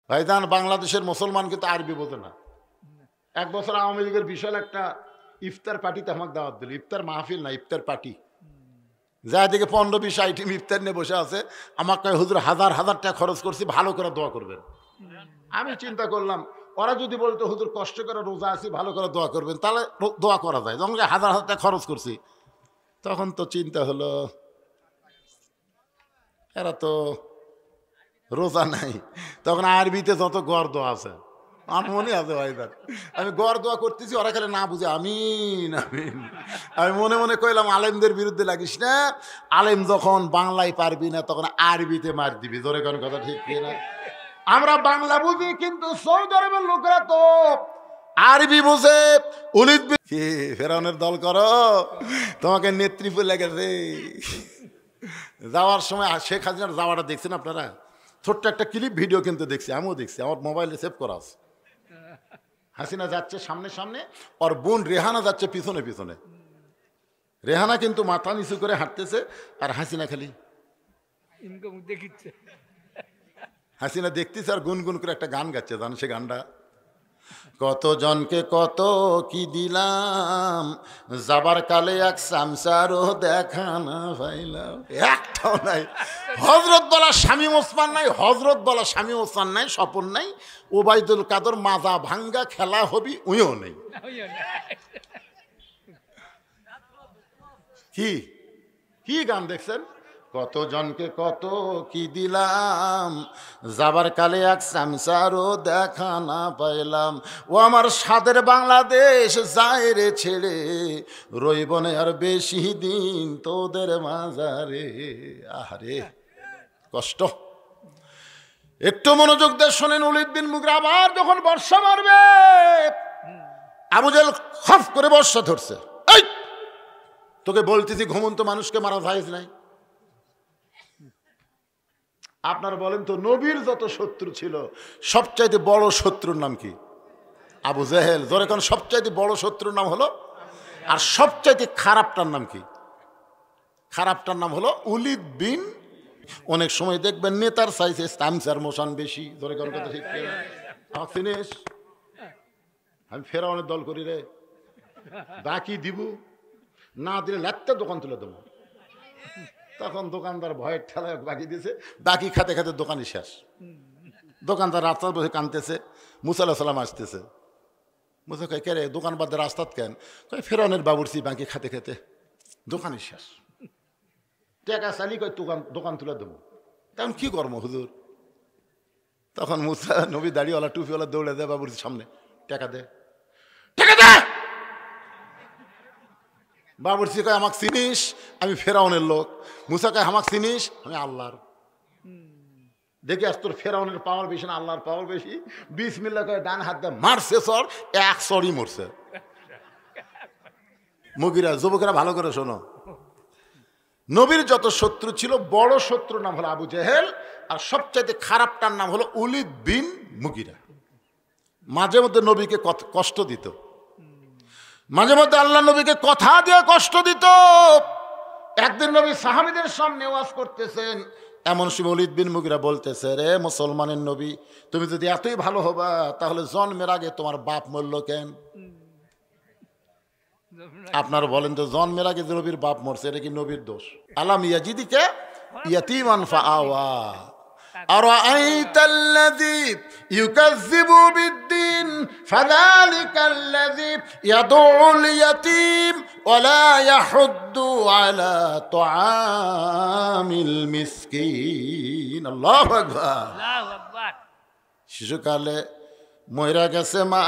ভাইজান বাংলাদেশের মুসলমান কিন্তু আরবি বোঝে না। এক বছর আওয়ামী লীগের বিশাল একটা ইফতার পার্টিতে আমাকে দাওয়াত দিল, ইফতার মাহফিল না ইফতার পার্টি, যা দিকে 15-20 আইটেম ইফতার নিয়ে বসে আছে। আমাকে হুজুর হাজার হাজার টাকা খরচ করছি, ভালো করে দোয়া করবেন। আমি চিন্তা করলাম ওরা যদি বলতো হুজুর কষ্ট করে রোজা আছি ভালো করে দোয়া করবেন, তাহলে দোয়া করা যায়। যখন হাজার হাজার টাকা খরচ করছি তখন তো চিন্তা হলো এরা তো রোজা নাই। তখন আরবিতে যত গড় দোয়া আছে আমার মনে আছে ভাইজান, আমি গড় দোয়া করতেছি, ওরা খালি না বুঝে আমিন আমিন। আমি মনে মনে কইলাম আলেমদের বিরুদ্ধে লাগিস না, আলেম যখন বাংলায় পারবি না তখন আরবিতে মার দিবি। জোরে কোন কথা ঠিক না? আমরা বাংলা বুঝি কিন্তু সৌদি আরবের লোকেরা তো আরবি বুঝে। উলিদ কি ফেরাউনের দল করো, তোমাকে নেতৃত্ব লেগেছে। যাওয়ার সময় শেখ হাসিনার যাওয়াটা দেখছেন আপনারা? ছোট্ট একটা ক্লিপ ভিডিও কিন্তু দেখছি, আমিও দেখছি, আমার মোবাইলে সেভ করা আছে। হাসিনা যাচ্ছে সামনে সামনে, আর বোন রেহানা যাচ্ছে পিছনে পিছনে। রেহানা কিন্তু মাথা নিচু করে হাঁটতেছে, আর হাসিনা খালি হাসিনা দেখতেছে আর গুনগুন করে একটা গান গাচ্ছে। জান সে গানটা? কত জনকে কত কি দিলাম, যাবার কালে এক সামসারও দেখা না পাইলাম। একটাও নাই। হজরত বলা শামীম ওসমান নাই, হজরত বলা শামীম ওসমান নাই, স্বপন নাই, ওবায়দুল কাদের মাজা ভাঙ্গা খেলা হবি উইও নেই। কি কি গান দেখছেন? কত জনকে কত কি দিলাম, যাবার কালে এক সামসারও দেখা না পাইলাম। ও আমার স্বাদের বাংলাদেশ যায় রে ছেড়ে, রইব না আর বেশি দিন তোদের মাঝারে। আহারে কষ্ট। একটু মনোযোগ দিয়ে শোনেন। ওলীদ বিন মুগীরা আবার যখন বর্ষা মারবে, আবু জেহেল খপ করে বর্ষা ধরছে। এই তোকে বলতেছি ঘুমন্ত মানুষকে মারা জায়েজ নাই। আপনারা বলেন তো, নবীর যত শত্রু ছিল সবচাইতে বড় শত্রুর নাম কি? আবু জেহেল। জোরে কোন? সবচাইতে বড় শত্রুর নাম হলো। আর সবচাইতে খারাপটার নাম কি? খারাপটার নাম হলো ওলীদ বিন। অনেক সময় দেখবেন নেতার সাইজে সামসার মোশন বেশি। জোরে কোন কথা ঠিক কিনা? আমার চিনিস আমি ফেরাউনের দল করি রে, বাকি দিব না দিলে লাত্তে দোকান তুলে দেবো। তখন দোকানদার ভয়ের ঠেলায় বাকি দিয়েছে, বাকি খাতে খাতে দোকানই শেষ। দোকানদার রাস্তায় বসে কানতেছে। মুসা আলাইহিস সালাম আসতেছে। মুসা কয় কে রে, দোকান বাদ রাস্তাত কেন? কয় ফেরাউনের বাবুর্চি বাকি খাতে খেতে দোকানই শেষ। টাকা চালি কয় দোকান তুলে দেবো। তখন কি কর্ম হুজুর? তখন মুসা নবী দাড়িওয়ালা টুপিওয়ালা দৌড়ে দেয় বাবুর্চির সামনে, টাকা দে, টাকা দে। বাবুর্চি কয় আমাকে চিনিস? আমি ফেরাউনের লোক। মুসা কয় আমাকে চিনিস? আমি আল্লাহর। দেখি আজ তোর ফেরাউনের পাওয়ার বেশি না আল্লাহর পাওয়ার বেশি? বিসমিল্লাহ কয় ডান হাত দিয়ে মারছে চর, এক চরই মরছে। মুগীরা, যুবকেরা ভালো করে শোনো, নবীর যত শত্রু ছিল বড় শত্রুর নাম হলো আবু জেহেল, আর সবচাইতে খারাপটার নাম হলো ওলীদ বিন মুগীরা। মাঝে মধ্যে নবীকে কষ্ট দিত, মাঝে মধ্যে আল্লাহ নবীকে কথা দিয়ে কষ্ট দিত। একদিন নবী সাহাবীদের সামনে ওয়াজ করতেছেন, এমন সময় ওলীদ বিন মুগীরা বলতেছে, রে মুসলমানের নবী, তুমি যদি এতই ভালো হবা তাহলে জন্মের আগে তোমার বাপ মরল কেন? আপনারা বলেন তো, জন্মের আগে যে নবীর বাপ মরছে এটা কি নবীর দোষ? আলাম ইয়াজিদিকা ইয়াতীমান ফাআওয়া আরাআইতাল্লাযী ইউকাযযিবু বিদ্দীন ফাযালিকাল্লাযী ইয়াদউল ইয়াতীম ওয়া লা ইয়াহুদ্দু আলা তুআমিল মিসকিন। আল্লাহু আকবার, আল্লাহু আকবার। শিশুকালে মইরা গেছে মা,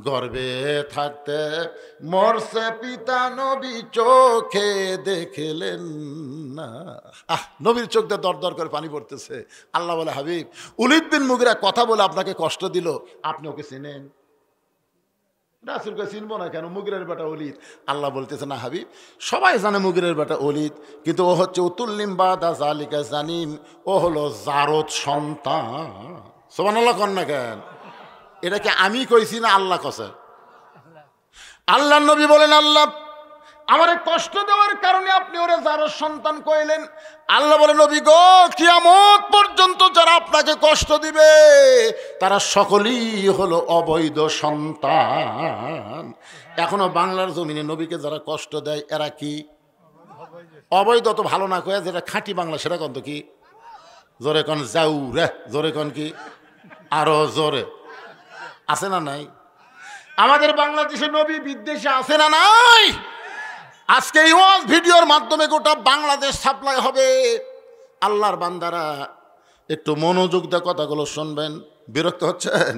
গর্বে থাকতে মরছে পিতা, নবী চোখে দেখলেন না। নবীর চোখ দিয়ে দর দর করে পানি পড়তেছে। আল্লাহ বলে, হাবিব, ওলীদ বিন মুগীরা কথা বলে আপনাকে কষ্ট দিল, আপনি ওকে চিনেন? রাসূলকে চিনবো না কেন? মুগীরের বেটা ওলীদ। আল্লাহ বলতেছে, না হাবিব, সবাই জানে মুগীরের বেটা ওলীদ, কিন্তু ও হচ্ছে উতুল্লিম বাদা জালিকা জানিম, ও হলো জারদ সন্তান। সুবহানাল্লাহ কন না কেন? এটা কি আমি কইছি না আল্লাহ কছে? আল্লাহ নবী বলেন, আল্লাহ আমারে কষ্ট দেওয়ার কারণে আপনি ওরে যার সন্তান কইলেন। আল্লাহ বলে, নবী গো, কিয়ামত পর্যন্ত যারা আপনাকে কষ্ট দিবে তারা সকলেই হলো অবৈধ সন্তান। এখনো বাংলার জমিনে নবীকে যারা কষ্ট দেয় এরা কি অবৈধ? তো ভালো না কয়ে যেটা খাঁটি বাংলা সেটা কন তো কি? জোরে কন যাও রে, জোরে কন কি, আরো জোরে। আছে না নাই? আমাদের বাংলাদেশে নবী বিদ্বেষে আছে না নাই? আজকে এই ওয়াজ ভিডিওর মাধ্যমে গোটা বাংলাদেশ সাপ্লাই হবে। আল্লাহর বান্দারা একটু মনোযোগ দিয়ে কথাগুলো শুনবেন। বিরক্ত হচ্ছেন?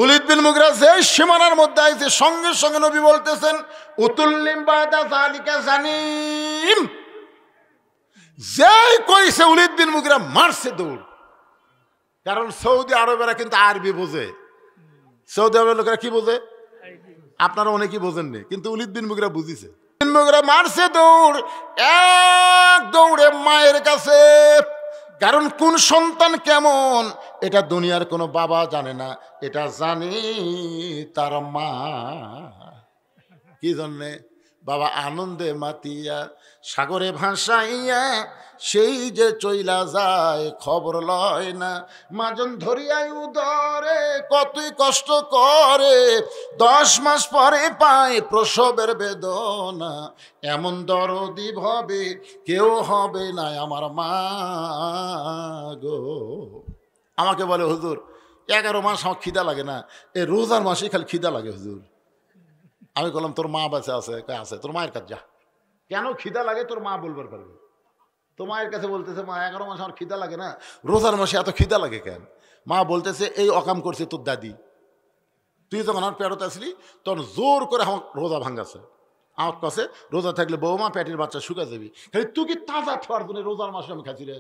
উলিদ বিন মুগিরা যে সীমানার মধ্যে আইছে, সঙ্গে সঙ্গে নবী বলতেছেন, উতুল্লিম বাদা যালিকা জানিম। যেই কইছে উলিদ বিন মুগিরা মারছে দৌড়। কারণ সৌদি আরবেরা কিন্তু আরবি বোঝে। সৌদি আরবের লোকেরা কি বোঝে? আপনারা অনেকেই বোঝেননি, কিন্তু উলিদ বিন মুগিরা বুঝিছে। বিন মুগিরা মারছে দৌড়, এক দৌড়ে মায়ের কাছে। কারণ কোন সন্তান কেমন এটা দুনিয়ার কোনো বাবা জানে না, এটা জানে তার মা। কি জন্যে? বাবা আনন্দে মাতিয়া সাগরে ভাসাইয়া সেই যে চইলা যায় খবর লয় না। মাজন ধরিয়াই উদরে কতই কষ্ট করে, 10 মাস পরে পায় প্রসবের বেদনা। এমন দরদি ভাবে কেউ হবে না আমার মা গো। আমাকে বলে, হুজুর 11 মাস আমার খিদা লাগে না, এই রোজার মাসেই খালি খিদা লাগে হুজুর। আমি বললাম, তোর মা বেঁচে আছে? আছে। তোর মায়ের কাছে যা। কেন খিদা লাগে তোর মা বলবার পারবে। তো মায়ের কাছে বলতেছে, মা 11 মাস আমার খিদা লাগে না, রোজার মাসে এত খিদা লাগে কেন? মা বলতেছে, এই অকাম করছে তোর দাদি। তুই যখন আমার পেটতে আসলি তখন জোর করে আমার রোজা ভাঙ্গাছে। আমার কাছে রোজা থাকলে বৌমা পেটের বাচ্চা শুকা যাবি, খালি তুই কি তাজা খাওয়ার জন্য রোজার মাসে আমি খাচ্ছি রে?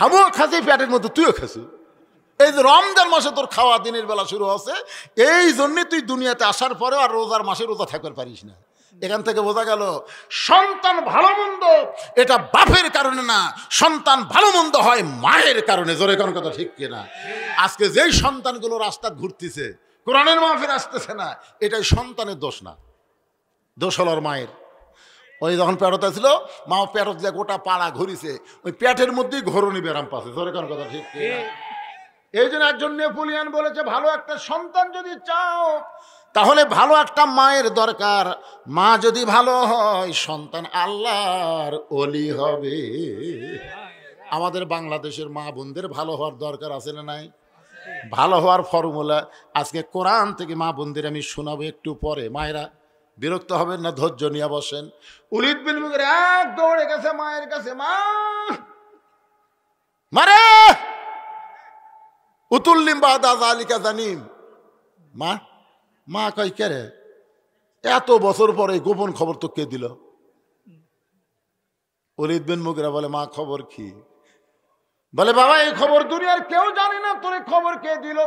আমিও খাচ্ছি পেটের মধ্যে, তুইও খাচ্ছি। এই যে রমজান মাসে তোর খাওয়া দিনের বেলা শুরু হচ্ছে, এই জন্যে তুই দুনিয়াতে আসার পরেও আর রোজার মাসে রোজা থাকতে পারিস না। এখান থেকে বোঝা গেল সন্তান ভালো মন্দ এটা বাপের কারণে না, সন্তান ভালো মন্দ হয় মায়ের কারণে। জোরে কোন কথা ঠিক কিনা? আজকে যেই সন্তানগুলো রাস্তা ঘুরতেছে, কোরআনের মাহফিল আসতেছে না, এটাই সন্তানের দোষ না, দোষ হল মায়ের। ওই যখন পেটতে ছিল, মা পেটত দিয়ে গোটা পাড়া ঘুরিছে, ওই পেটের মধ্যেই ঘরণী ব্যারাম পাচ্ছে। জোরে কোন কথা ঠিক কিনা? এই জন্য একজন নেপোলিয়ান বলেছে, ভালো একটা সন্তান যদি চাও তাহলে ভালো একটা মায়ের দরকার। মা যদি ভালো হয় সন্তান আল্লাহর ওলি হবে। আমাদের বাংলাদেশের মা বোনদের ভালো হওয়ার দরকার আছে না নাই? ভালো হওয়ার ফর্মুলা আজকে কোরআন থেকে মা বোনদের আমি শোনাবো একটু পরে। মায়েরা বিরক্ত হবেন না, ধৈর্য নিয়ে বসেন। উলিদ বিন মুগিরা এক দৌড়ে গেছে মায়ের কাছে, মা মারে উতুল্লিম বাদা যালিকা জানিম। মা মা কই কে রে, এত বছর পরে গোপন খবর তো কে দিল? উলিদ বিন মুগিরা বলে, মা খবর কি? বলে, বাবা এই খবর দুনিয়ার কেউ জানে না, তোরে খবর কে দিল?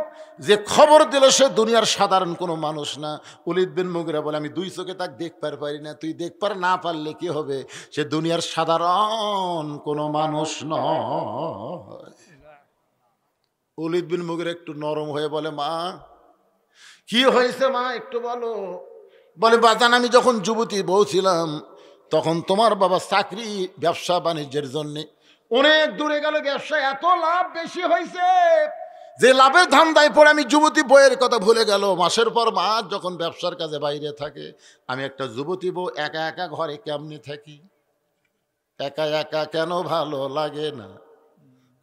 যে খবর দিল সে দুনিয়ার সাধারণ কোনো মানুষ না। উলিদ বিন মুগিরা বলে, আমি 2 চোখে তাকে দেখবার পারি না। তুই দেখবার না পারলে কি হবে, সে দুনিয়ার সাধারণ কোনো মানুষ নয়। উলিদ বিন মুগিরা একটু নরম হয়ে বলে, মা কি হয়েছে মা একটু বলো। বলে, বাজান আমি যখন যুবতী বউ ছিলাম তখন তোমার বাবা চাকরি ব্যবসা বাণিজ্যের জন্যে অনেক দূরে গেল, ব্যবসায় এত লাভ বেশি হয়েছে যে লাভের ধান্দায় পড়ে আমি যুবতী বউয়ের কথা ভুলে গেল। মাসের পর মাস যখন ব্যবসার কাজে বাইরে থাকে, আমি একটা যুবতী বউ একা একা ঘরে কেমনি থাকি? একা একা কেন ভালো লাগে না,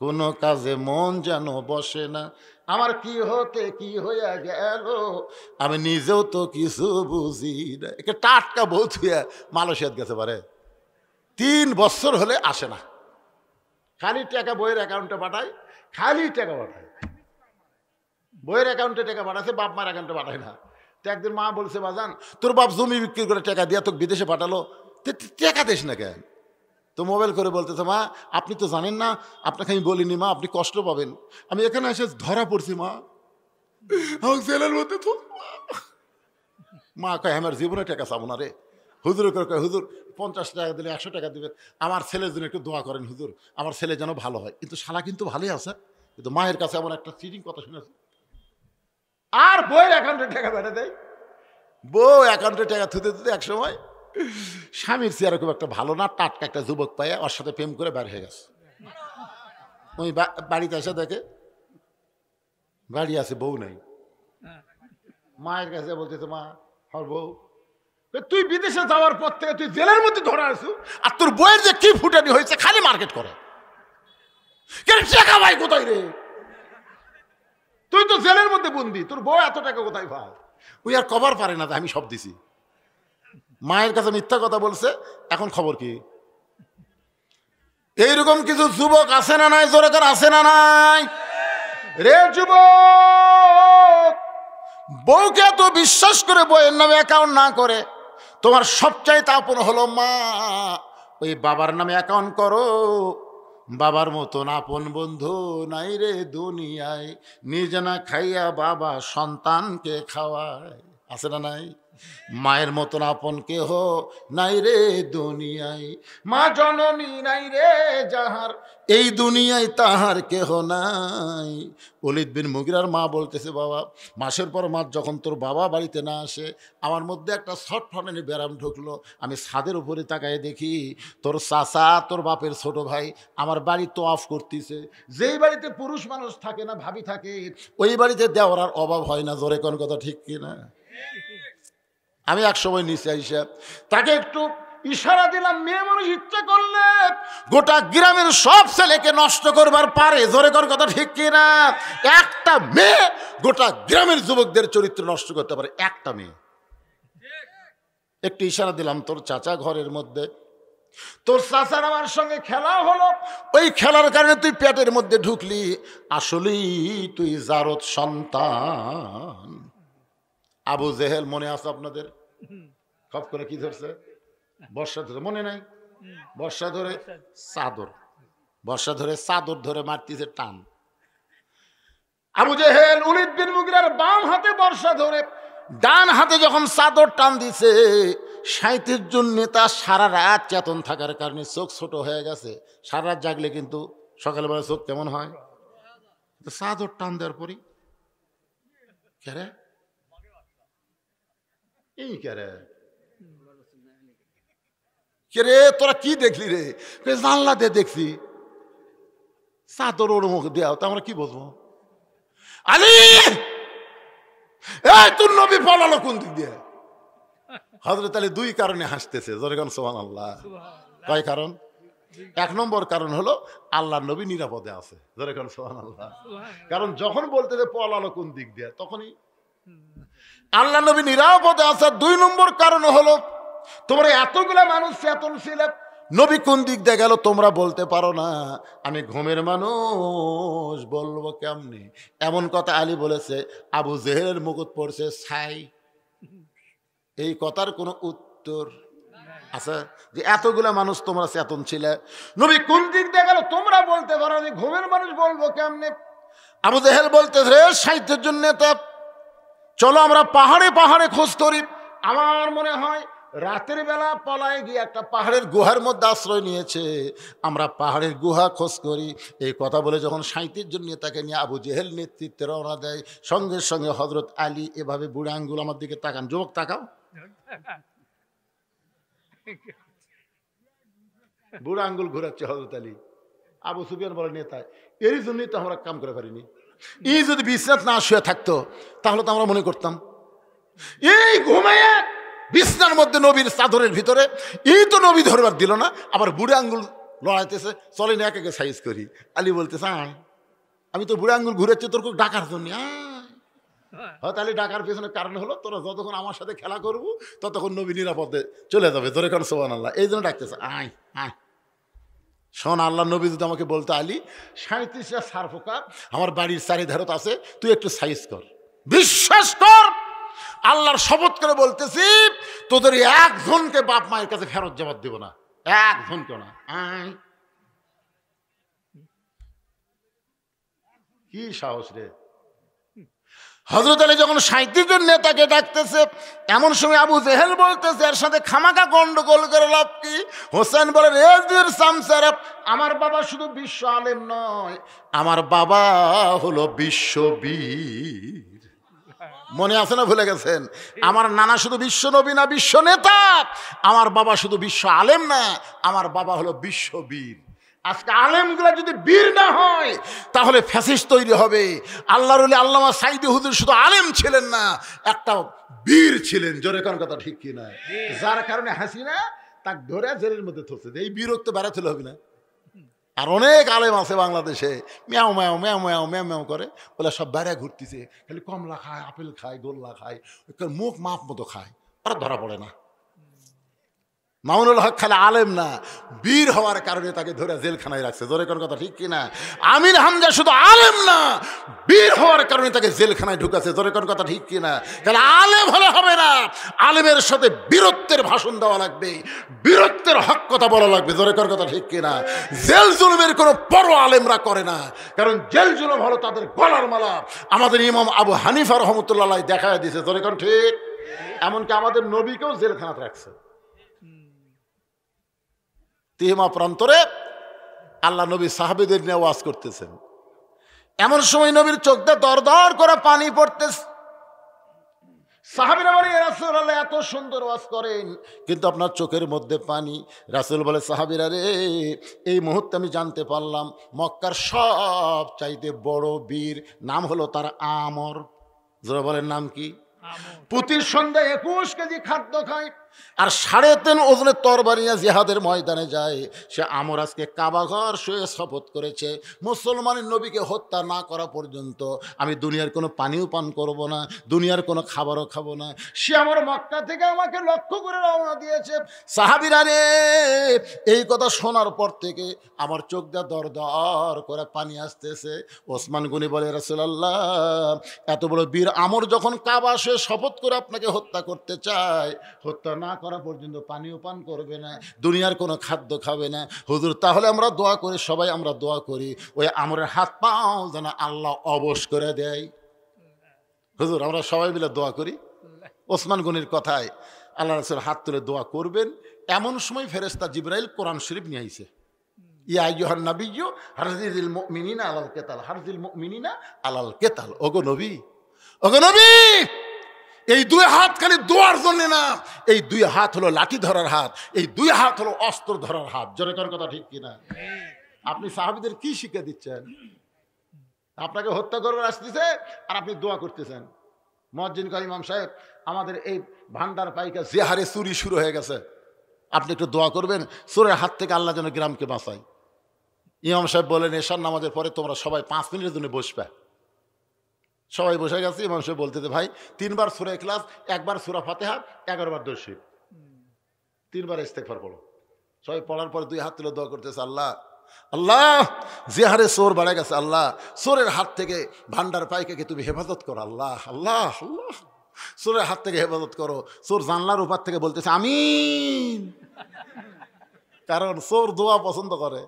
কোনো কাজে মন যেন বসে না। আমার কি হতে কি হইয়া গেল আমি নিজেও তো কিছু বুঝি না। একে টাটকা বউ থুয়া মালয়েশিয়াত গেছে পারে, 3 বছর হলে আসে না, খালি টাকা বইয়ের অ্যাকাউন্টে পাঠায়, খালি টাকা পাঠায়, বইয়ের অ্যাকাউন্টে টাকা পাঠাচ্ছে, বাপ মার অ্যাকাউন্টে পাঠায় না। তো একদিন মা বলছে, বাজান তোর বাপ জমি বিক্রি করে টাকা দিয়া তোকে বিদেশে পাঠালো, টাকা দিস না কেন? তো মোবাইল করে বলতেছে, মা আপনি তো জানেন না, আপনাকে আমি বলিনি মা, আপনি কষ্ট পাবেন। আমি এখানে এসে ধরা পড়ছি মা, আমার জেলের মধ্যে তো। মা কয়, আমার জীবনে টাকা চাবো না রে। হুজুর করে কয়, হুজুর 50 টাকা দিলে 100 টাকা দিবেন, আমার ছেলের জন্য একটু দোয়া করেন হুজুর, আমার ছেলে যেন ভালো হয়। কিন্তু শালা কিন্তু ভালোই আছে, কিন্তু মায়ের কাছে এমন একটা চিটিং কথা শুনেছে। আর বইয়ের অ্যাকাউন্টে টাকা বেড়ে দেয়, বউ অ্যাকাউন্টে টাকা থুতে থুতে এক সময় স্বামীর চেহারা খুব একটা ভালো না, টাটকা একটা যুবক পায়ে ওর সাথে প্রেম করে বের হয়ে গেছে। ওই বাড়িতে এসে দেখে গাড়ি আছে, বউ নাই। মায়ের কাছে বলতেছে, মা হর বউ, তুই বিদেশে যাওয়ার পর থেকে তুই জেলের মধ্যে ধরে আসু, আর তোর বইয়ের যে কি ফুটানি হয়েছে, খালি মার্কেট করে। টাকা ভাই কোথায় রে? তুই তো জেলের মধ্যে বন্দি, তোর বউ এত টাকা কোথায় পায়? ওই আর কবার পারে না, আমি সব দিছি। মায়ের কাছে মিথ্যা কথা বলছে, এখন খবর কি? এইরকম কিছু যুবক আছে না নাই? জোরে করে আছে না নাই? রে যুবক, বউকে এত বিশ্বাস করে বইয়ের নামে অ্যাকাউন্ট না করে তোমার সবচাইতে আপন হলো মা। ওই বাবার নামে অ্যাকাউন্ট করো। বাবার মতন আপন বন্ধু নাই রে দুনিয়ায়, নিজে না খাইয়া বাবা সন্তানকে খাওয়ায়। আছে না নাই? মায়ের মতন আপন কেহ নাই রে দুনিয়ায়, মা জননী নাই রে যাহার, এই দুনিয়ায় তাহার কেহ নাই। ওলীদ বিন মুগিরার মা বলতেছে, বাবা মাসের পর মাস যখন তোর বাবা বাড়িতে না আসে, আমার মধ্যে একটা ছটফটানি ব্যারাম ঢুকলো। আমি ছাদের উপরে তাকায় দেখি তোর চাচা, তোর বাপের ছোট ভাই আমার বাড়ি তোয়াফ করতেছে। যেই বাড়িতে পুরুষ মানুষ থাকে না, ভাবি থাকে, ওই বাড়িতে দেওয়ার অভাব হয় না। জোরে কোন কথা ঠিক কিনা? আমি এক সময় নিচে আইসা তাকে একটু ইশারা দিলাম, মেয়ে মানুষ ইচ্ছা করলে গোটা গ্রামের সব ছেলেকে নষ্ট করবার পারে। জোরে কর কথা ঠিক কিনা? একটা মেয়ে গোটা গ্রামের যুবকদের চরিত্র নষ্ট করতে পারে, একটা মেয়ে। একটু ইশারা দিলাম, তোর চাচা ঘরের মধ্যে, তোর চাচার আমার সঙ্গে খেলা হলো, ওই খেলার কারণে তুই পেটের মধ্যে ঢুকলি, আসলেই তুই জারদ সন্তান। আবু জেহেল মনে আছে আপনাদের? খপ করে কি ধরছে? বর্ষা ধরে, মনে নাই? বর্ষা ধরে চাদর, বর্ষা ধরে চাদর ধরে মারতেছে টান। আবু জেহেল ওলীদ বিন মুগিরার বাম হাতে বর্ষা ধরে, ডান হাতে যখন চাদর টান দিছে, 37 জন নেতা সারা রাত চেতন থাকার কারণে চোখ ছোট হয়ে গেছে। সারা রাত জাগলে কিন্তু সকালবেলা চোখ কেমন হয়? চাদর টান দেওয়ার পরই কেরে এই কেরে কে তোরা কি দেখলি রে? জানলা দিয়ে দেখছি, চাদর ওর মুখ দেওয়া, তা আমরা কি বলবো? আলী, তোর নবী পলালো কোন দিক দিয়ে? হযরত আলী দুই কারণে হাসতেছে। জোরে সুবহানাল্লাহ। কয় কারণ? এক নম্বর কারণ হলো আল্লাহর নবী নিরাপদে আছে। জোরে সুবহানাল্লাহ। কারণ যখন বলতে যে পলালো কোন দিক দিয়ে, তখনই আল্লাহ নবী নিরাপদে আছে। দুই নম্বর কারণ হলো তোমরা এতগুলা মানুষ চেতন ছিল, নবী কোন দিক দিয়ে গেল তোমরা বলতে পারো না, আমি ঘুমের মানুষ, বলবো কেমনি? এমন কথা আলী বলেছে। আবু জেহেলের মুকুট পড়ছে ছাই। এই কথার কোনো উত্তর আছে? যে এতগুলা মানুষ তোমরা চেতন ছিলে, নবী কোন দিক দিয়ে গেল তোমরা বলতে পারো, আমি ঘুমের মানুষ বলবো কেমনে? আবু জেহেল বলতেছে, রে 60 জন নেতা, চলো আমরা পাহাড়ে পাহাড়ে খোঁজ করি। আমার মনে হয় রাতের বেলা পলায় গিয়ে একটা পাহাড়ের গুহার মধ্যে আশ্রয় নিয়েছে, আমরা পাহাড়ের গুহা খোঁজ করি। এই কথা বলে যখন 37 জন নেতাকে নিয়ে আবু জেহেল নেতৃত্বে রওনা দেয়, সঙ্গে সঙ্গে হযরত আলী এভাবে বুড়া আঙ্গুল আমার দিকে তাকান। যুবক তাকাও, বুড়া আঙ্গুল ঘুরাচ্ছে হযরত আলী। আবু সুফিয়ান বলে, নেতা, এরই জন্যই তো আমরা কাম করে পারিনি। এই যদি বিছনাত না শুয়ে থাকতো তাহলে তো আমরা মনে করতাম এই ঘুমাইয়া বিছনার মধ্যে নবীর চাদরের ভিতরে, এই তো নবী ধরবার দিল না, আবার বুড়ে আঙ্গুল লড়াইতেছে। চলেন এক একে সাইজ করি। আলী বলতেছে, আয়, আমি তো বুড়ে আঙ্গুল ঘুরেছি তোর ডাকার জন্য। হয়তো আলী ডাকার পেছনে কারণ হলো তোরা যতক্ষণ আমার সাথে খেলা করবো ততক্ষণ নবী নিরাপদে চলে যাবে। ধরে কারণ সুবহানাল্লাহ, এই জন্য ডাকতেছে, আয় আয়। শোন, আল্লাহ নবী যদি আমাকে বলতো, আলী 37টা সারফোকা আমার বাড়ির চারিধারত আছে, তুই একটু সাইজ কর, বিশ্বাস কর, আল্লাহর শপথ করে বলতেছি, তোদের একজনকে বাপ মায়ের কাছে ফেরত জবাব দেব না, একজনকে না। কি সাহস রে! হযরত আলী যখন 37 জন নেতাকে ডাকতেছে, এমন সময় আবু জেহেল বলতেছে, এর সাথে খামাকা গন্ডগোল করে লাভ কি? হোসেন বলে, রেজুর সামসারা, আমার বাবা শুধু বিশ্ব আলেম নয়, আমার বাবা হলো বিশ্ববীর। মনে আছে না ভুলে গেছেন? আমার নানা শুধু বিশ্ব নবী না, বিশ্ব নেতা। আমার বাবা শুধু বিশ্ব আলেম না, আমার বাবা হলো বিশ্ববীর। আজকে আলেমগুলা যদি বীর না হয় তাহলে ফ্যাসিস্ট তৈরি হবে। আল্লাহর ওলি আল্লামা সাইদি হুজুর শুধু আলেম ছিলেন না, একটা বীর ছিলেন। জোরে কোন কথা ঠিক কি না? যার কারণে হাসিনা তাকে ধরে জেলের মধ্যে থচ্ছে। এই বিরক্ত বেড়াতে হবে না? আর অনেক আলেম আছে বাংলাদেশে, ম্যাও ম্যাও ম্যাও ম্যাও ম্যাও ম্যাও করে, বলে সব বাইরে ঘুরতেছে, খালি কমলা খায়, আপেল খায়, গোল্লা খায়, মুখ মাপ মতো খায়, ওরা ধরা পড়ে না। মামুনুল হক খালি আলেম না, বীর হওয়ার কারণে তাকে ধরে জেলখানায় রাখছে। জোরে কোন কথা ঠিক কিনা? আমির হামজা শুধু আলেম না, বীর হওয়ার কারণে তাকে জেলখানায় ঢুকাছে। জোরে কোন কথা ঠিক কিনা? তাহলে আলেম হলে হবে না, আলেমের সাথে বীরত্বের ভাষণ দেওয়া লাগবে, বীরত্বের হক কথা বলা লাগবে। জোরে কোন কথা ঠিক কিনা? জেল জুলুমের কোনো পরোয়া আলেমরা করে না, কারণ জেল জুলুম হলো তাদের গলার মালা। আমাদের ইমাম আবু হানিফা রহমতুল্লাহ দেখায় দিয়েছে। জোরে কোন ঠিক? এমনকি আমাদের নবীকেও জেলখানাতে রাখছে। তিহিমা প্রান্তরে আল্লাহ নবী সাহাবীদের নিয়ে ওয়াজ করতেছেন। এমন সময় নবীর চোখ দিয়ে দর দর করে পানি পড়তেছে। সাহাবীরা বলে, রাসূলুল্লাহ এত সুন্দর ওয়াজ করেন, কিন্তু আপনার চোখের মধ্যে পানি। রাসূল বলে, সাহাবীরা রে, এই মুহূর্তে আমি জানতে পারলাম মক্কার সব চাইতে বড় বীর নাম হলো তার আমর। যারা বলেন নাম কি? প্রতি সন্ধ্যায় 21 কেজি খাদ্য খায় আর 3.5 ওজনের তরবারি নিয়ে জিহাদের ময়দানে যায়। সে আমর আজকে কাবা ঘর শুয়ে শপথ করেছে, মুসলমানের নবীকে হত্যা না করা পর্যন্ত আমি দুনিয়ার কোনো পানিও পান করব না, দুনিয়ার কোনো খাবারও খাবো না। সে আমার মক্কা থেকে আমাকে লক্ষ্য করে রওনা দিয়েছে। সাহাবীরা রে, এই কথা শোনার পর থেকে আমার চোখ দিয়ে দর দর করে পানি আসতেছে। ওসমান গনি বলে, রাসূলুল্লাহ এত বড় বীর আমর যখন কাবা শুয়ে শপথ করে আপনাকে হত্যা করতে চায়, হত্যা না করা পর্যন্ত পানিও পান করবে না, দুনিয়ার কোনো খাদ্য খাবে না। হুজুর তাহলে আমরা দোয়া করি, সবাই আমরা দোয়া করি ওই আমরের হাত পাও যেন আল্লাহ অবশ করে দেয়। হুজুর আমরা সবাই মিলে দোয়া করি। ওসমান গনির কথায় আল্লাহ রাসূল হাত তুলে দোয়া করবেন। এমন সময় ফেরেশতা জিবরাইল কোরআন শরীফ নিয়ে আইছে। ইয়া আইয়ুহান নাবিয়্যু হারজিল মুমিনিনা আলাল কিতাল, হারজিল মুমিনিনা আলাল কিতাল। ওগো নবী, ওগো নবী, এই 2 হাত খালি দোয়ার জন্য না, এই 2 হাত হলো লাঠি ধরার হাত, এই 2 হাত হলো অস্ত্র ধরার হাত। জোরে কোন কথা ঠিক কিনা? আপনি সাহাবীদের কি শিক্ষা দিচ্ছেন? আপনাকে হত্যা করবার আসতেছে আর আপনি দোয়া করতেছেন। মুয়াজ্জিন কয়, ইমাম সাহেব আমাদের এই ভান্ডার পাইকা যে হারে চুরি শুরু হয়ে গেছে, আপনি একটু দোয়া করবেন চোরের হাত থেকে আল্লাহ যেন গ্রামকে বাঁচায়। ইমাম সাহেব বলেন, এশার নামাজের পরে তোমরা সবাই 5 মিনিটের জন্য বসবে। সবাই বসে গেছে। ইমাম সাহেব বলতেছে, ভাই 3 বার সূরা ইখলাস, 1 বার সূরা ফাতিহা, 11 বার দরুদ শরীফ, 3 বার ইস্তেগফার পড়ো। সবাই পড়ার পরে 2 হাত তুলে দোয়া করতেছে, আল্লাহ আল্লাহ যে হারে চোর বাড়ে গেছে, আল্লাহ চোরের হাত থেকে ভান্ডার পাইকাকে তুমি হেফাজত করো, আল্লাহ আল্লাহ আল্লাহ চোরের হাত থেকে হেফাজত করো। চোর জানলার উপর থেকে বলতেছে আমিন, কারণ চোর দোয়া পছন্দ করে।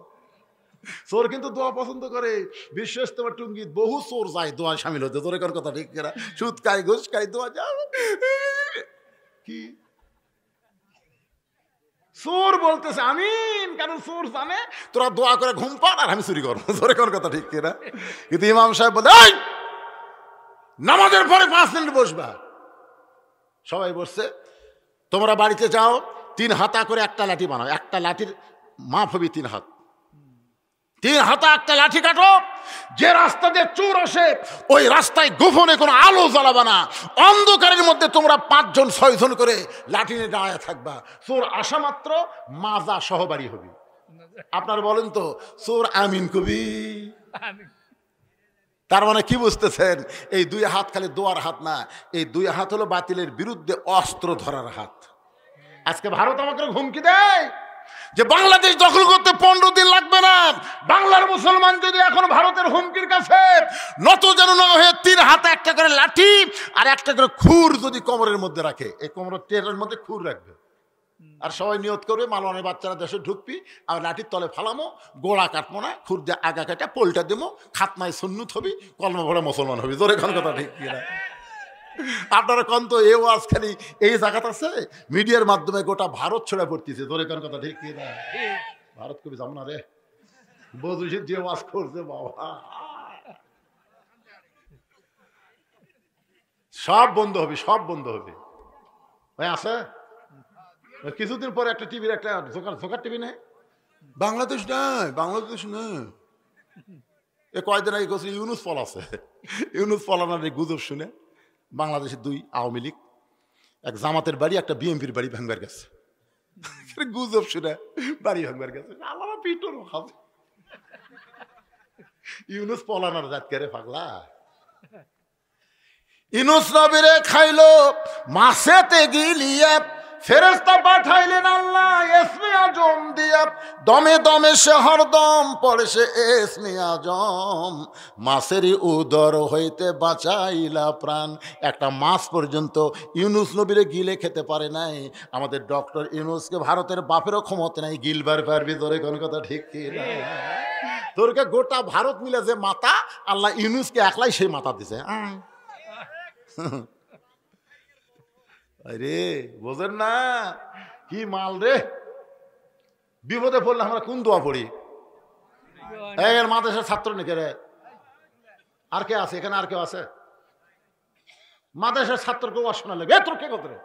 চোর কিন্তু দোয়া পছন্দ করে। বিশ্ব ইজতেমা টুঙ্গিত বহু চোর যায় দোয়া শামিল হতে। তোর কোন কথা ঠিক কিনা? সুদ খাই, ঘুষ খাই, দোয়া যাবে কি? চোর বলতেছে আমিন, কারণ চোর জানে তোরা দোয়া করে ঘুম পান আর আমি চুরি করবো। তোর কোন কথা ঠিক কিনা? কিন্তু ইমাম সাহেব বলে, এই নামাজের পরে 5 মিনিট বসবা। সবাই বসছে। তোমরা বাড়িতে যাও, 3 হাতা করে একটা লাঠি বানাও, একটা লাঠির মাপ হবে 3 হাত। 3 হাতা একটা লাঠি কাটো। যে রাস্তা দিয়ে চোর আসে ওই রাস্তায় গোপনে কোনো আলো জ্বালাবা না। অন্ধকারের মধ্যে তোমরা 5 জন 6 জন করে লাঠি নিয়ে দাঁড়ায় থাকবা। চোর আসা মাত্র মাজা সহবাড়ি হবে। আপনার বলেন তো চোর আমিন কবি? তার মানে কি বুঝতেছেন? এই 2 হাত খালি দোয়ার হাত না, এই 2 হাত হলো বাতিলের বিরুদ্ধে অস্ত্র ধরার হাত। আজকে ভারত আমাকে হুমকি দেয় যে বাংলাদেশ দখল করতে 15 দিন লাগবে না। বাংলার মুসলমান যদি এখন ভারতের হুমকির কাছে নত যেন না হয়ে 3 হাতে একটা করে লাঠি আর একটা করে খুর যদি কোমরের মধ্যে রাখে, এই কোমরের টেরের মধ্যে খুর রাখবে আর সবাই নিয়ত করবে মালওয়ানের বাচ্চারা দেশে ঢুকবি, আর লাঠির তলে ফালামো, গোড়া কাটবো না, খুর দিয়ে আগা কাটা পোলটা দেবো, খাতনায় সুন্নত হবি, কলমা ভরে মুসলমান হবি। জোরে কোন কথা ঠিক কিনা? আপনারা কন তো এ ওয়াজ খালি এই জায়গাত আছে, মিডিয়ার মাধ্যমে গোটা ভারত ছড়া পড়তেছে। জোরে কোন কথা ঠিক কিনা? ভারত কবি যাবো না রে, বজুশিদ যে ওয়াজ করছে বাবা। সব বন্ধ হবে, সব বন্ধ হবে। ভাই আছে কিছুদিন পরে একটা টিভির একটা জোকার টিভি নেই, বাংলাদেশ নাই, বাংলাদেশ নেই। এ কয়দিন আগে গেছে ইউনুস পল আছে, ইউনুস পলানার এই গুজব শুনে বাংলাদেশের 2 আওয়ামী লীগ, এক জামাতের বাড়ি একটা বিএনপির বাড়ি ভাঙবার গেছে। গুজব শুনে বাড়ি ভাঙবার গেছে, আল্লাহ পিটন হবে। ইউনুস পলানার জাত করে পাগলা। ইউনুস নবীরে খাইলো মাছেতে গিলিয়ে, ফেরেশতা পাঠাইলেন আল্লাহ ইসমে আজম দিয়া, দমে দমে সে হরদম পড়ে সে ইসমে আজম, মাছেরই উদর হইতে বাঁচাইলা প্রাণ। একটা মাছ পর্যন্ত ইউনুস নবীরে গিলে খেতে পারে নাই। আমাদের ডক্টর ইউনুসকে ভারতের বাপেরও ক্ষমতা নাই গিলবার পারবি, তোর কোন কথা ঠিক কি না? তোরকে গোটা ভারত মিলে যে মাথা, আল্লাহ ইউনুসকে একলাই সেই মাথা দিছে। আরে বোঝেন না কি মাল রে, বিপদে পড়লে আমরা কোন দোয়া পড়ি? এর মাদ্রাসার ছাত্র নাকি রে? আর কে আছে এখানে? আর কেউ আছে মাদ্রাসার ছাত্রকে ওয়াজ শোনা লাগে? তোর কে কত রে?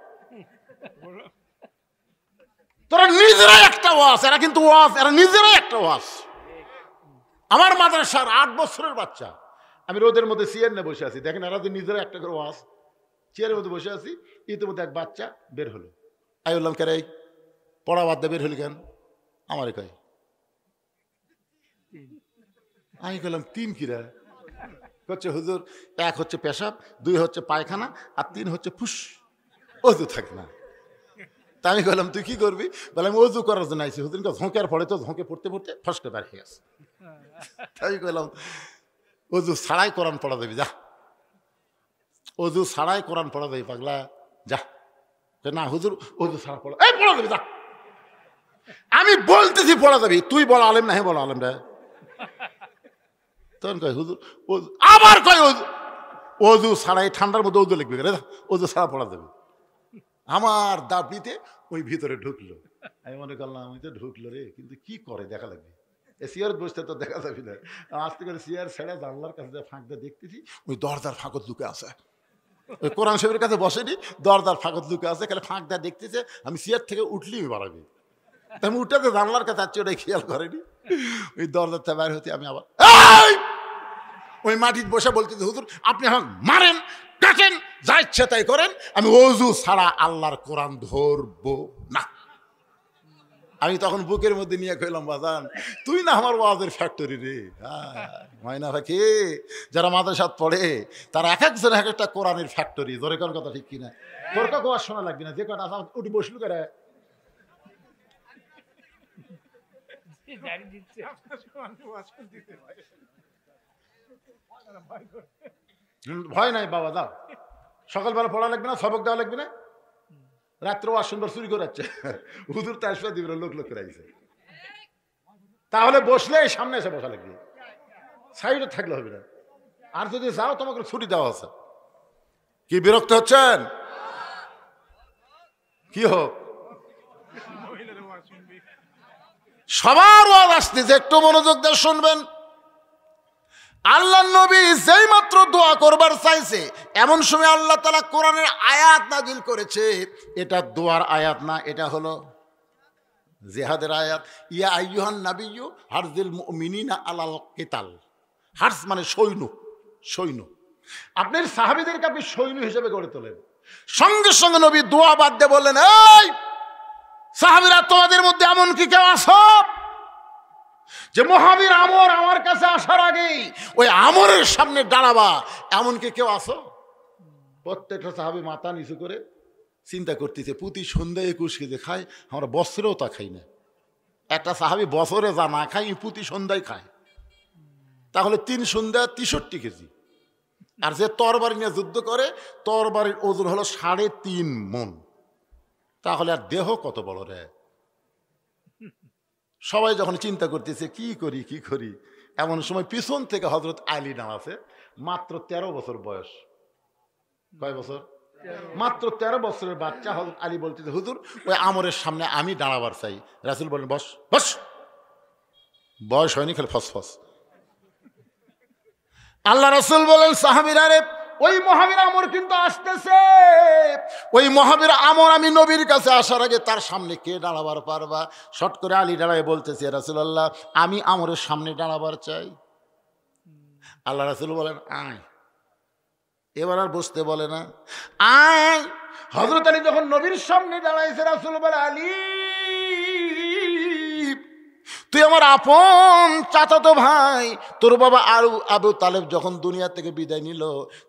তোরা নিজেরাই একটা ওয়াজ, এরা কিন্তু ওয়াজ, এরা নিজেরাই একটা ওয়াজ। আমার মাদ্রাসার 8 বছরের বাচ্চা, আমি রোদের মধ্যে চেয়ার নিয়ে বসে আছি, দেখেন এরা যে নিজেরা একটা করে ওয়াজ, চেয়ারের মধ্যে বসে আছি, ইতিমধ্যে এক বাচ্চা বের হলো। আমি বললাম কেন পড়া বাদ দিয়ে বের হলি কেন? আমারই কয়। আমি বললাম 3 কিরা? হচ্ছে হুজুর, 1 হচ্ছে পেশাব, 2 হচ্ছে পায়খানা, আর 3 হচ্ছে ফুস, অজু থাকে না। তা আমি বললাম তুই কি করবি? বলে আমি অজু করার জন্য আইসি। হুজুর ঝোঁকের পড়ে তো, ঝোঁকে পড়তে পড়তে ফসকে বের হয়ে গেছে। তাই বললাম অজু ছাড়াই কোরআন পড়া দেবি, যা অজু ছাড়াই কোরআন পড়া দেবি পাগলা, যা। না হুজুর অজু ছাড়া পড়া, এই পড়া দেবি যা। আমি বলতেছি পড়া দেবি, তুই বল আলেম না? হ্যাঁ বল আলেম রে। তখন কয় হুজুর অজু, আবার কয় অজু ছাড়াই, ঠান্ডার মধ্যে অজু লিখবি রে, অজু ছাড়া পড়া দেবে। আমার দাবিতে ওই ভিতরে ঢুকলো। আমি মনে করলাম আমি তো ঢুকলো রে, কিন্তু কি করে দেখা লাগবে, চেয়ার বসতে তো দেখা যাবে না। আস্তে করে চেয়ার ছেড়ে জানলার কাছে ফাঁক দিয়ে দেখতেছি ওই দরজার ফাঁকত লুকে আছে। ওই কোরআন শরীফের কাছে বসেনি, দরজার ফাঁকত লুকে আছে, খালি ফাঁক দিয়ে দেখতেছে। আমি চেয়ার থেকে উঠলি বাড়াবি, আমি উঠাতে জানলার কাছে যাচ্ছি, ওটাই খেয়াল করেনি। ওই দরজার থেকে বাইরে হতে আমি আবার ওই মাটিতে বসে বলতেছি হুজুর আপনি আমাকে মারেন, কাটেন, যা ইচ্ছে তাই করেন, আমি অজু ছাড়া আল্লাহর কোরআন ধরবো না। আমি তখন বুকের মধ্যে নিয়ে কইলাম বাজান তুই না আমার ওয়াজের ফ্যাক্টরি রে। মাইনা ভাকি যারা মাদ্রাসাত পড়ে তারা এক একজন এক একটা কোরআনের ফ্যাক্টরি। ধরে কোন কথা ঠিক কিনা? তোর কাছে ওয়াজ শোনা লাগবে না, যে কটা উঠি বসলু করে ভয় নাই বাবা, দাও সকালবেলা পড়া লাগবে না, সবক দেওয়া লাগবে না, রাত্রে ওয়াজ সুন্দর চুরি করে যাচ্ছে হুজুর তাসবা দিবে, লোক লোক করে আইছে। তাহলে বসলে সামনে এসে বসা লাগবে, সাইডে থাকলে হবে না। আর যদি যাও তোমাকে ছুটি দেওয়া আছে। কি বিরক্ত হচ্ছেন? কি হোক সবার ওয়াজ আসতেছে, একটু মনোযোগ দিয়ে শুনবেন। আল্লাহ নবী যেই মাত্র দোয়া করবার চাইছে, এমন সময় আল্লাহ তাআলা কোরআনের আয়াত নাজিল করেছে। এটা দোয়ার আয়াত না, এটা হলো জিহাদের আয়াত। ইয়া আইয়ুহান নাবিয়্যু হারজিল মুমিনিনা আলাল কিতাল। হার্স মানে সৈন্য, সৈন্য। আপনার সাহাবীদেরকে আপনি সৈন্য হিসেবে গড়ে তোলেন। সঙ্গে সঙ্গে নবী দোয়া বাদ দিয়ে বললেন, এই সাহাবীরা তোমাদের মধ্যে এমন কি কেউ আছো যে মহাবীর আমর আমার কাছে আসার আগেই ওই আমরের সামনে দাঁড়াবা, এমন কি কেউ আছো? প্রত্যেকটা সাহাবী মাথা নিচু করে চিন্তা করতেছে, প্রতি সন্ধ্যায় 21 কেজি খায়, আমরা বছরেও তা খাই না। একটা সাহাবী বছরে যা না খাই প্রতি সন্ধ্যায় খায়, তাহলে 3 সন্ধ্যা 63 কেজি। আর যে তরবারি নিয়ে যুদ্ধ করে, তরবারির ওজন হলো 3.5 মণ। তাহলে আর দেহ কত বড় রে? সবাই যখন চিন্তা করতেছে কি করি কি করি, এমন সময় পিছন থেকে হযরত আলী নাম আছে, মাত্র 13 বছর বয়স। কয় বছর? মাত্র 13 বছরের বাচ্চা হযরত আলী বলতেছে, হুজুর ওই আমরের সামনে আমি দাঁড়াবার চাই। রাসূল বলেন, বস বস। বয়স হয়নি, খালি ফসফস। আল্লাহ রাসূল বলেন, সাহাবীরা রে ওই মহাবীর আমর কিন্তু আসতেছে। ওই মহাবীর আমর আমি নবীর কাছে আসার আগে তার সামনে কে দাঁড়াবার পারবা? শট করে আলী দাঁড়ায় বলতেছে, রাসূলুল্লাহ আমি আমরের সামনে দাঁড়াবার চাই। আল্লাহ রাসূল বলেন আয়। এবার আর বসতে বলে না, আয়। হযরত আলী যখন নবীর সামনে দাঁড়াইছে, রাসূল বলে আলী তুই আমার আপন চাচাতো ভাই। তোর বাবা আবু তালেব যখন দুনিয়া থেকে বিদায় নিল,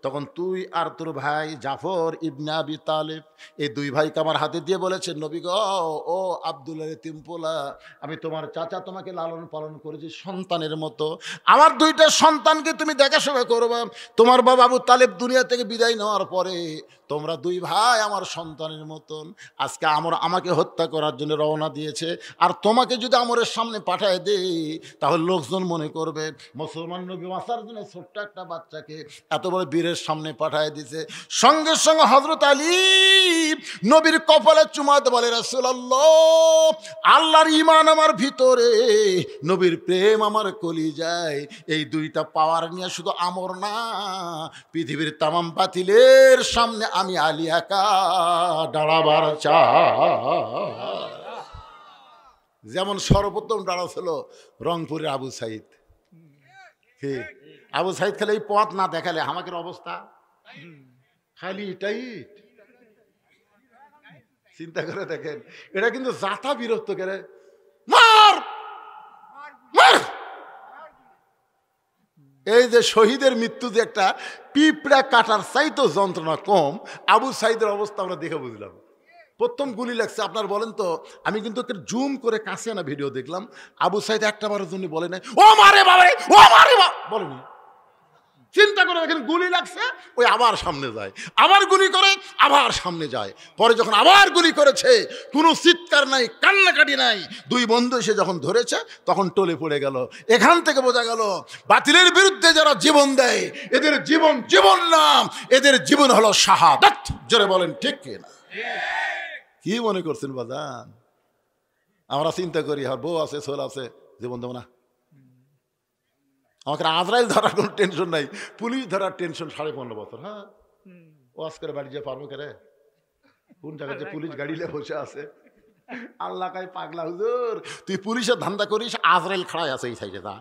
তখন তুই আর তোর ভাই জাফর ইবনে আবি তালেব এই দুই ভাইকে আমার হাতে দিয়ে বলেছেন, নবী গো, ও আব্দুল্লাহ তিমপোলা, আমি তোমার চাচা, তোমাকে লালন পালন করেছি সন্তানের মতো। আমার দুইটা সন্তানকে তুমি দেখাশোনা করবা। তোমার বাবা আবু তালেব দুনিয়া থেকে বিদায় নেওয়ার পরে তোমরা দুই ভাই আমার সন্তানের মতন। আজকে আমাকে হত্যা করার জন্য রওনা দিয়েছে, আর তোমাকে যদি আমরের সামনে পাঠায় দেই তাহলে লোকজন মনে করবে মুসলমান নবী বাঁচার জন্য ছোট্ট একটা বাচ্চাকে এত বড় বীরের সামনে পাঠায় দিছে। সঙ্গে সঙ্গে হযরত আলী নবীর কপালে চুমাতে বলে, রাসূলুল্লাহ আল্লাহর ঈমান আমার ভিতরে, নবীর প্রেম আমার কলিজায়। এই দুইটা পাওয়ার নিয়ে শুধু আমর না, পৃথিবীর তামাম বাতিলের সামনে আমি আলী একা দাঁড়াবার চাই। যেমন সর্বপ্রথম দাঁড়াছিল রংপুরের আবু সাইদ। আবু সাইদ খালি এই পথ না দেখালে আমাদের অবস্থা খালি টাইট। চিন্তা করে দেখেন, এটা কিন্তু জাতা বিরক্ত করে, মার মার। এই যে শহীদের মৃত্যু যে একটা পিঁপড়া কাটার চাইতো যন্ত্রণা কম, আবু সাইদের অবস্থা আমরা দেখে বুঝলাম। প্রথম গুলি লাগছে, আপনার বলেন তো, আমি কিন্তু জুম করে কাছে না ভিডিও দেখলাম, আবু সাইদ একটা বারের জন্য বলে নাই ও মারে বাবারে, ও মারে বলেনি। চিন্তা করে দেখেন, গুলি লাগছে, ওই আবার সামনে যায়, আবার গুলি করে, আবার সামনে যায়। পরে যখন আবার গুলি করেছে, কোনো চিৎকার নাই, কান্নাকাটি নাই, দুই বন্ধু এসে যখন ধরেছে তখন টলে পড়ে গেল। এখান থেকে বোঝা গেল বাতিলের বিরুদ্ধে যারা জীবন দেয় এদের জীবন জীবন নাম, এদের জীবন হলো শাহাদাত। জোরে বলেন ঠিক কিনা? কি মনে করছেন বাজান? আমরা চিন্তা করি আর বউ আছে, ছোল আছে, জীবন দেবো না। আমাকে আজরাইল ধরার কোনো টেনশন নাই, পুলিশ ধরার টেনশন 15.5 বছর। হ্যাঁ, ওয়াজ করে বাড়ি যেয়ে পারবো করে? কোন জায়গায় যে পুলিশ গাড়ি নিয়ে বসে আছে, আল্লাহ কাই পাগলা হুজুর, তুই পুলিশের ধান্দা করিস, আজরাইল খাড়াই আছে এই সাইডে। তা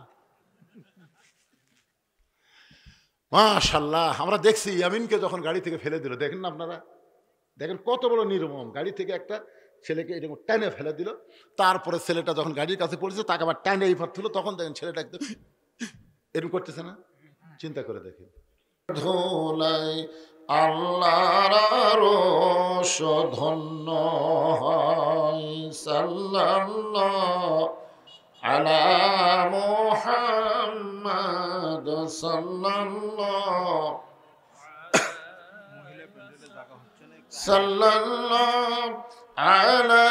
মাশাআল্লাহ, আমরা দেখছি ইয়ামিনকে যখন গাড়ি থেকে ফেলে দিল, দেখেন না আপনারা? দেখেন কত বড় নির্মম, গাড়ি থেকে একটা ছেলেকে এরকম টেনে ফেলে দিল, তারপরে ছেলেটা যখন গাড়ির কাছে পড়েছে তাকে আবার টেনে এই তুলো, তখন দেখেন ছেলেটা একদম এরকম করতেছে না? চিন্তা করে দেখেন। ধোলাই আল্লাহর আরশ ধন্য হয়, সাল্লাল্লাহু আলা মুহাম্মাদ সাল্লাল্লাহু আলা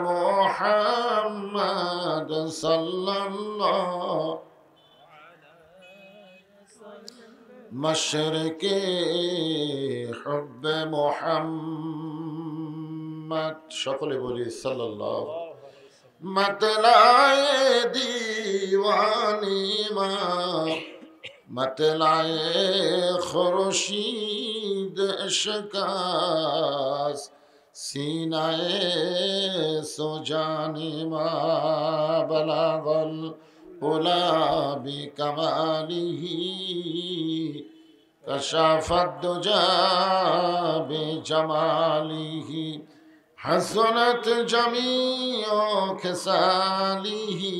মুহাম্মাদ সাল্লাল্লাহু মশরকে হুব্বে মুহাম্মদ। সকলে বলি সাল্লাল্লাহু। मतलाए दीवानी माँ, मतलाए खुर्शीद इश्कास, सीनाए सुजानी माँ, बलागल उला बि कमालिही, कशाफत दुजा बि जमालिही, हसनत जमीओ खिसालिही,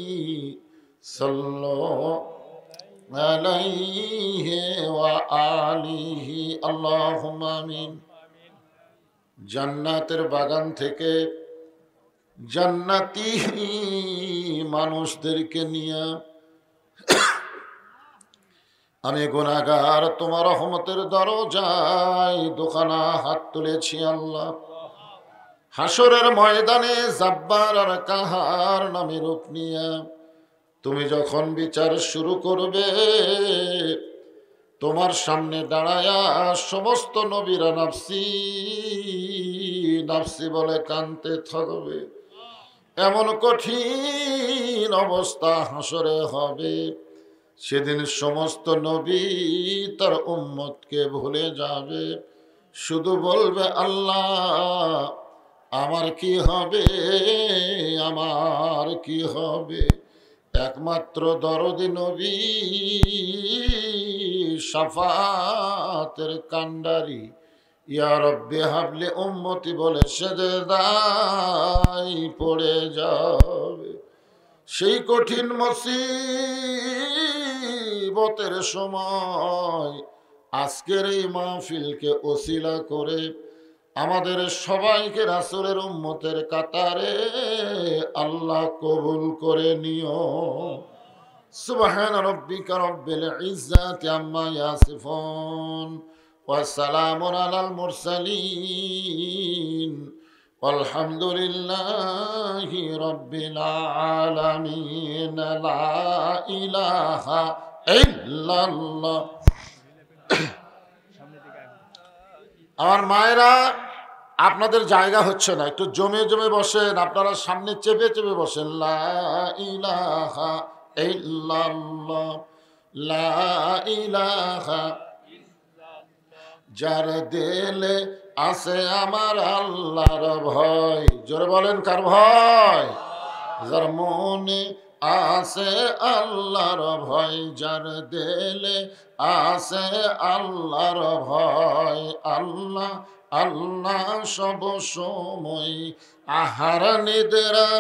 सल्लो अलैहि व आलिही, अल्लाहुम्मा आमीन। জান্নাতের বাগান থেকে জান্নাতি মানুষদেরকে নিয়ে আমি গুনাহগার তোমার রহমতের দরজায় দোকানা হাত তুলেছি। আল্লাহ, হাসরের ময়দানে জাব্বার আর কাহার নামে রূপ নিয়ে তুমি যখন বিচার শুরু করবে, তোমার সামনে দাঁড়ায়া সমস্ত নবীরা নাফসি নাফসি বলে কানতে থাকবে। এমন কঠিন অবস্থা হাসরে হবে, সেদিন সমস্ত নবী তার উম্মতকে ভুলে যাবে, শুধু বলবে আল্লাহ আমার কি হবে, আমার কি হবে। একমাত্র দরদি নবী শাফাতের কান্ডারি ইয়া রব্বি হাবলি উম্মতি বলে সেজদায় পড়ে যাবে। সেই কঠিন মুসিবতের সময় আজকের এই মাহফিলকে ওসিলা করে আমাদের সবাইকে রাসূলের উম্মতের কাতারে আল্লাহ কবুল করে নিও। সুবহান রাব্বিকা রব্বিল ইজ্জাতি আম্মা ইয়াসিফুন ওয়া সালামুন আলাল মুরসালিন والحمد لله رب العالمين لا إله إلا الله। আমার মায়েরা আপনাদের জায়গা হচ্ছে না, একটু জমে জমে বসেন, আপনারা সামনে চেপে চেপে বসেন। লা ইলাহা ইল্লাল্লাহ, লা ইলাহা। যার দিলে আছে আমার আল্লাহর ভয়, জোরে বলেন কার ভয়? যার মনে আছে আল্লাহর ভয়, যার দিলে আছে আল্লাহর ভয়। আল্লাহ আল্লাহ সব সময়, আহার নিদ্রা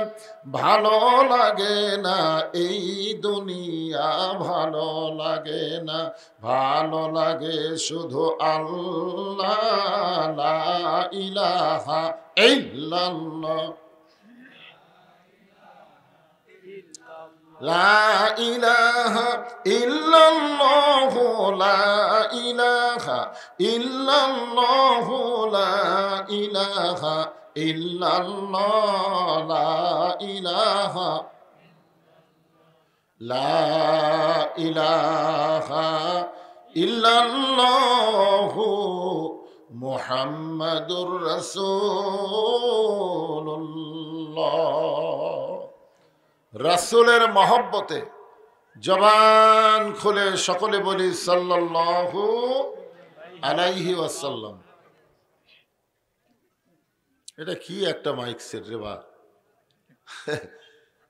ভালো লাগে না, এই দুনিয়া ভালো লাগে না, ভালো লাগে শুধু আল্লাহ। লা ইলাহা ইল্লাল্লাহ, লা ইলাহা ইল্লাল্লাহ, লা ইলাহা ইল্লাল্লাহ, লা ইলাহা ইল্লাল্লাহ, লা ইলাহা, লা ইলাহা ইল্লাল্লাহ মুহাম্মাদুর রাসূলুল্লাহ। রাসূলের মহব্বতে জবান খুলে সকলে বলি সাল্লাল্লাহু আলাইহি ওয়াসাল্লাম। এটা কি একটা মাইক সেট রে বা,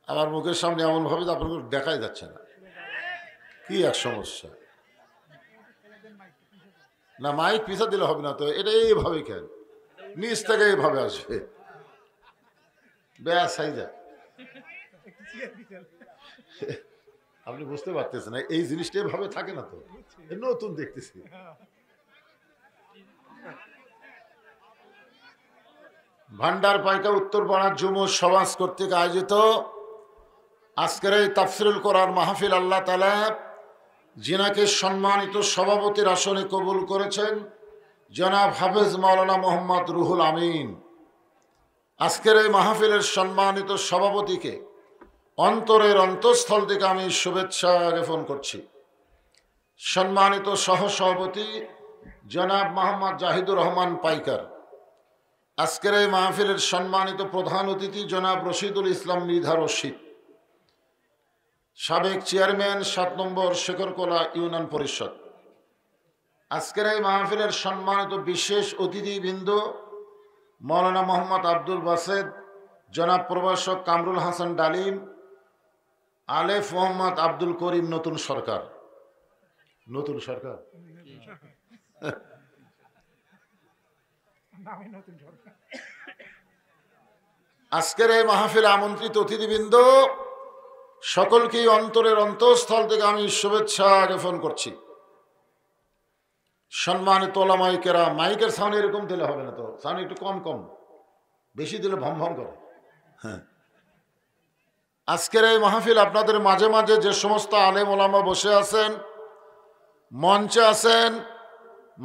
আমার মুখের সামনে এমন ভাবে আপনাকে দেখাই যাচ্ছে না, কি এক সমস্যা। না মাইক পিছা দিলে হবে না তো, এটা এইভাবে কেন নিচ থেকে এইভাবে আসবে, ব্যাস হয়ে যায়। আপনি বুঝতে পারতেছেন না, এই জিনিসটা এভাবে থাকে না তো, নতুন দেখতেছি। ভান্ডার পাইকা উত্তরপাড়ার যুব সমাজ কর্তৃক আয়োজিত আজকের এই তাফসিরুল কোরআন মাহফিল আল্লাহ তাআলা যিনাকে সম্মানিত সভাপতির আসনে কবুল করেছেন, জনাব হাফেজ মাওলানা মোহাম্মদ রুহুল আমিন। আজকের এই মাহফিলের সম্মানিত সভাপতিকে অন্তরের অন্তঃস্থল থেকে আমি শুভেচ্ছা জ্ঞাপন করছি। সম্মানিত সহসভাপতি জনাব মোহাম্মদ জাহিদুর রহমান পাইকার, আজকের এই মাহফিলের সম্মানিত প্রধান অতিথি জনাব রশিদুল ইসলাম মৃধা রশিদ, সাবেক চেয়ারম্যান ৭ নম্বর শেখরকোলা ইউনিয়ন পরিষদ। আজকের এই মাহফিলের সম্মানিত বিশেষ অতিথিবৃন্দ মৌলানা মোহাম্মদ আব্দুল বাসেদ, জনাব প্রভাষক কামরুল হাসান ডালিম, আলেফ মোহাম্মদ আব্দুল করিম, নতুন সরকার। নতুন সরকার আজকের এই মাহফিলে আমন্ত্রিত অতিথিবৃন্দ সকলকেই অন্তরের অন্তঃস্থল থেকে আমি শুভেচ্ছা জ্ঞাপন করছি। সম্মানিত ওলামায়ে কেরাম, মাইকের সাউন্ড এরকম দিলে হবে না তো, সাউন্ড একটু কম কম, বেশি দিলে ভম ভম করে। হ্যাঁ, আজকের এই মাহফিল আপনাদের মাঝে মাঝে যে সমস্ত আলেম ওলামা বসে আছেন, মঞ্চে আছেন,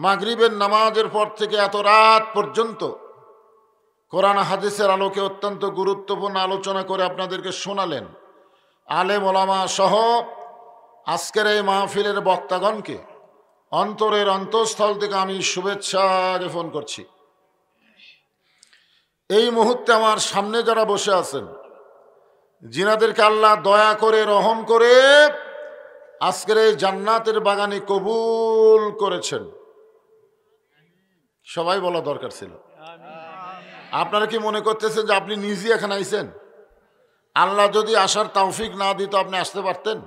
মাগরিবের নামাজের পর থেকে এত রাত পর্যন্ত কোরআন হাদিসের আলোকে অত্যন্ত গুরুত্বপূর্ণ আলোচনা করে আপনাদেরকে শোনালেন আলেম ওলামা সহ আজকের এই মাহফিলের বক্তাগণকে অন্তরের অন্তঃস্থল থেকে আমি শুভেচ্ছা জ্ঞাপন করছি। এই মুহূর্তে আমার সামনে যারা বসে আছেন, যিনাদেরকে আল্লাহ দয়া করে রহম করে আজকের এই জান্নাতের বাগানে কবুল করেছেন। সবাই বলা দরকার ছিল। আপনারা কি মনে করতেছেন যে আপনি নিজে এখানে আইছেন? আল্লাহ যদি আসার তৌফিক না দিত আপনি আসতে পারতেন?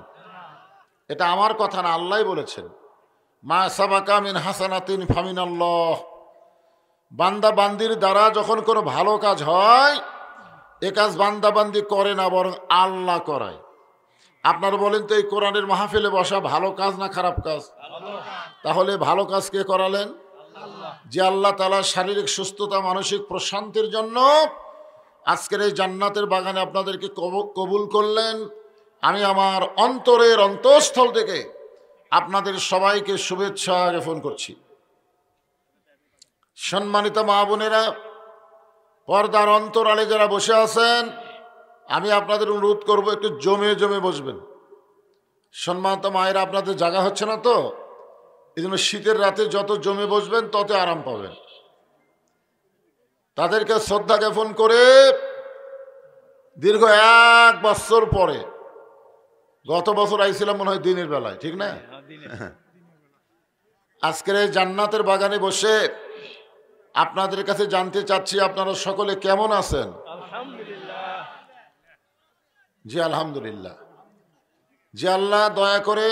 এটা আমার কথা না, আল্লাহই বলেছেন, মা সাবাকা মিন হাসানাতিন ফামিনাল্লাহ। বান্দা বান্দির দ্বারা যখন কোনো ভালো কাজ হয়, এ কাজ বান্দা বান্দি করে না, বরং আল্লাহ করায়। আপনারা বলেন তো, এই কোরআনের মাহফিলে বসা ভালো কাজ না খারাপ কাজ? তাহলে ভালো কাজ কে করালেন? যে আল্লাহ তাআলা শারীরিক সুস্থতা, মানসিক প্রশান্তির জন্য আজকের এই জান্নাতের বাগানে আপনাদেরকে কবুল করলেন। আমি আমার অন্তরের অন্তঃস্থল থেকে আপনাদের সবাইকে শুভেচ্ছা জ্ঞাপন করছি। সম্মানিত মা বোনেরা, পর্দার অন্তরালে যারা বসে আছেন, আমি আপনাদের অনুরোধ করব একটু জমে জমে বসবেন। সম্মানিত মায়েরা, আপনাদের জায়গা হচ্ছে না তো, এই জন্য শীতের রাতে যত জমে বসবেন তত আরাম পাবেন। তাদেরকে শ্রদ্ধা জ্ঞাপন করে দীর্ঘ 1 বছর পরে, গত বছর আইছিলাম মনে হয় দিনের বেলায়, ঠিক না? আজকের এই জান্নাতের বাগানে বসে আপনাদের কাছে জানতে চাচ্ছি, আপনারা সকলে কেমন আছেন? জি আলহামদুলিল্লাহ। যে আল্লাহ দয়া করে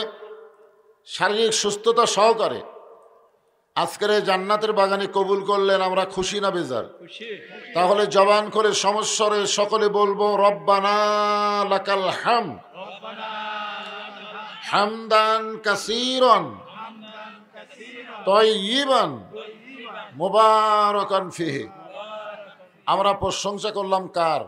শারীরিক সুস্থতা সহকারে আজকের এই জান্নাতের বাগানে কবুল করলেন, আমরা খুশি না বেজার? তাহলে জবান করে সমস্বরে সকলে বলবো, রব্বানা লাকাল হামদ হামদান কাসীরান তাইয়িবান মুবারাকান ফিহি। আমরা প্রশংসা করলাম কার?